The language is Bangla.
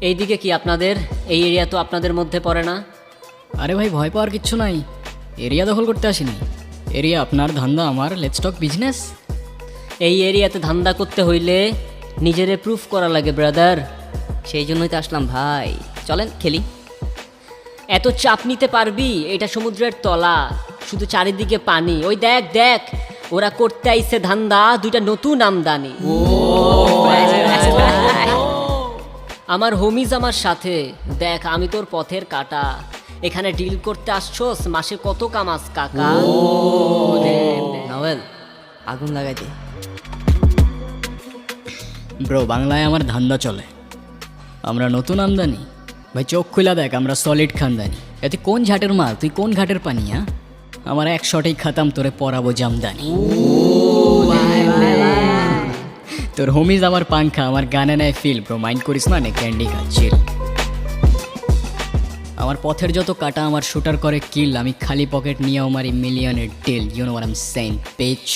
এইদিকে কি আপনাদের? এই এরিয়া তো আপনাদের মধ্যে পড়ে না। আরে ভাই, ভয় পাওয়ার কিচ্ছু নাই। এরিয়া দখল করতে আসিনি। এরিয়া আপনার, ধান্দা আমার। Let's talk business. এই এরিয়াতে ধান্দা করতে হইলে নিজেরে প্রুফ করা লাগে ব্রাদার। সেই জন্যই তো আসলাম ভাই, চলেন খেলি। এত চাপ নিতে পারবি? এটা সমুদ্রের তলা, শুধু চারিদিকে পানি। ওই দেখ দেখ, ওরা করতে আইছে ধান্দা, দুইটা নতুন আমদানি। আমার হোমিজ আমার সাথে। দেখ, আমি তোর পথের কাটা। এখানে ডিল করতে আসছোস, মাসে কত কামাস কাকা? নভেল আগুন লাগাই দে। ব্রো, বাংলায় আমার ধান্দা চলে। আমরা নতুন আমদানি। ভাই চোখ খুলা দেখ, আমরা সলিড খানদানি। এতে কোন ঝাটের মাল, তুই কোন ঘাটের পানি? হ্যাঁ, আমার এক শটেই খাতাম, তোরে পরাবো জামদানি। তোর হোমিজ আমার পাংখা, আমার গানে নেয় ফিল। ব্রো মাইন্ড করিস না, নে ক্যান্ডি খাচ্ছিল। আমার পথের যত কাটা আমার শুটার করে কিল। আমি খালি পকেট নিয়ে আমারই মিলিয়নের deal. You know what I am saying, pitch.